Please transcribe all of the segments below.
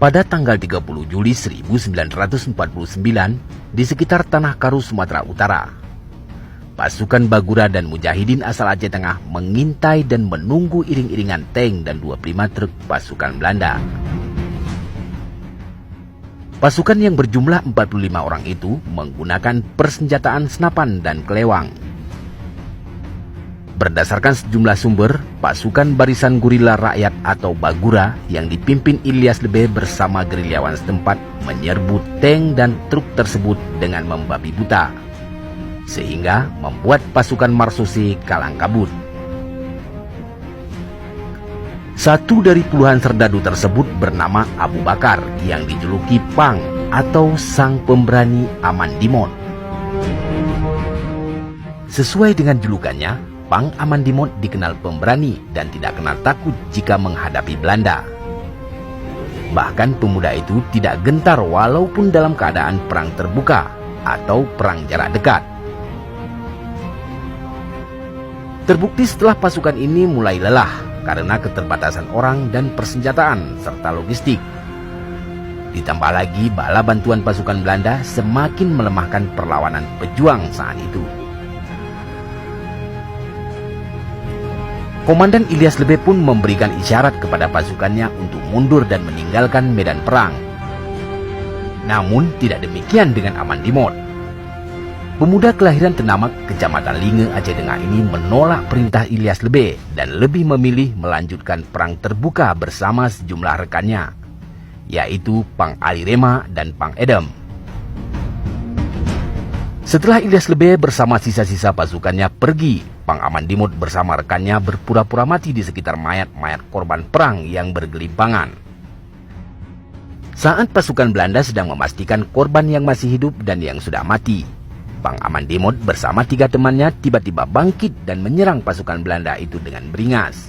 Pada tanggal 30 Juli 1949, di sekitar Tanah Karu, Sumatera Utara, pasukan Bagura dan Mujahidin asal Aceh Tengah mengintai dan menunggu iring-iringan tank dan 25 truk pasukan Belanda. Pasukan yang berjumlah 45 orang itu menggunakan persenjataan senapan dan kelewang. Berdasarkan sejumlah sumber, pasukan Barisan Gurila Rakyat atau Bagura yang dipimpin Ilyas Lebe bersama gerilyawan setempat menyerbu tank dan truk tersebut dengan membabi buta, sehingga membuat pasukan Marsusi kalang kabut. Satu dari puluhan serdadu tersebut bernama Abu Bakar yang dijuluki Pang atau Sang Pemberani Amandimot. Sesuai dengan julukannya, Pang Amandimot dikenal pemberani dan tidak kenal takut jika menghadapi Belanda. Bahkan pemuda itu tidak gentar walaupun dalam keadaan perang terbuka atau perang jarak dekat. Terbukti setelah pasukan ini mulai lelah karena keterbatasan orang dan persenjataan serta logistik. Ditambah lagi bala bantuan pasukan Belanda semakin melemahkan perlawanan pejuang saat itu. Komandan Ilyas Lebe pun memberikan isyarat kepada pasukannya untuk mundur dan meninggalkan medan perang. Namun tidak demikian dengan Amandimot. Pemuda kelahiran Tenamak, Kecamatan Linge, Aceh Tengah ini menolak perintah Ilyas Lebe dan lebih memilih melanjutkan perang terbuka bersama sejumlah rekannya, yaitu Pang Ali Rema dan Pang Edem. Setelah Ilyas Lebe bersama sisa-sisa pasukannya pergi, Pang Amandimot bersama rekannya berpura-pura mati di sekitar mayat-mayat korban perang yang bergelimpangan. Saat pasukan Belanda sedang memastikan korban yang masih hidup dan yang sudah mati, Pang Amandimot bersama 3 temannya tiba-tiba bangkit dan menyerang pasukan Belanda itu dengan beringas.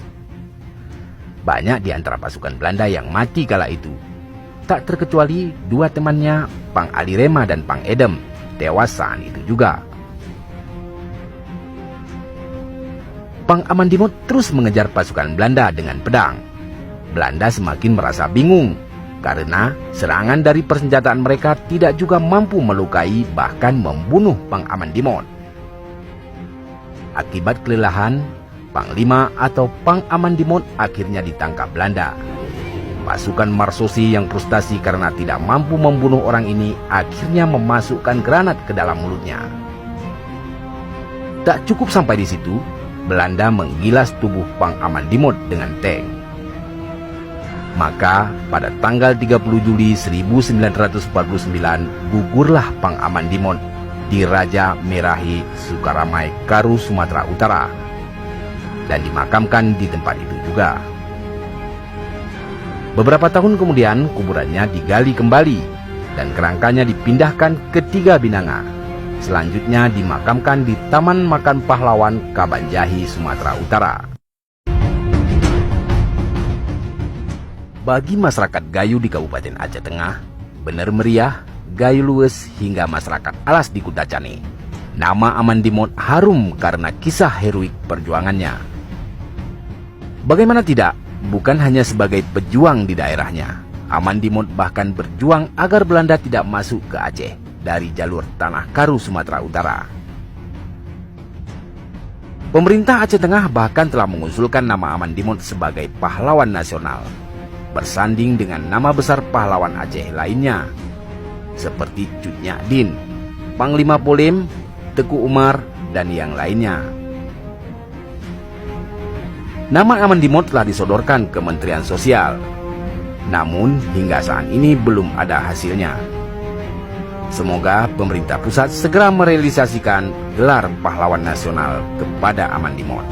Banyak di antara pasukan Belanda yang mati kala itu, tak terkecuali 2 temannya, Pang Ali Rema dan Pang Edem, tewas saat itu juga. Pang Amandimot terus mengejar pasukan Belanda dengan pedang. Belanda semakin merasa bingung karena serangan dari persenjataan mereka tidak juga mampu melukai bahkan membunuh Pang Amandimot. Akibat kelelahan, Panglima atau Pang Amandimot akhirnya ditangkap Belanda. Pasukan Marsusi yang frustasi karena tidak mampu membunuh orang ini akhirnya memasukkan granat ke dalam mulutnya. Tak cukup sampai di situ, Belanda menggilas tubuh Pang Amandimot dengan tank. Maka pada tanggal 30 Juli 1949 gugurlah Pang Amandimot di Raja Merahi, Sukaramai, Karu, Sumatera Utara, dan dimakamkan di tempat itu juga. Beberapa tahun kemudian kuburannya digali kembali dan kerangkanya dipindahkan ke Tiga Binanga. Selanjutnya dimakamkan di Taman Makan Pahlawan, Kabanjahi, Sumatera Utara. Bagi masyarakat Gayo di Kabupaten Aceh Tengah, Bener Meriah, Gayo Luwes hingga masyarakat Alas di Kutacane, nama Amandimot harum karena kisah heroik perjuangannya. Bagaimana tidak, bukan hanya sebagai pejuang di daerahnya, Amandimot bahkan berjuang agar Belanda tidak masuk ke Aceh dari jalur Tanah Karu, Sumatera Utara. Pemerintah Aceh Tengah bahkan telah mengusulkan nama Amandimot sebagai pahlawan nasional, bersanding dengan nama besar pahlawan Aceh lainnya, seperti Cut Nyak-Din, Panglima Polim, Teku Umar, dan yang lainnya. Nama Amandimot telah disodorkan ke Kementerian Sosial, namun hingga saat ini belum ada hasilnya. Semoga pemerintah pusat segera merealisasikan gelar pahlawan nasional kepada Amandimot.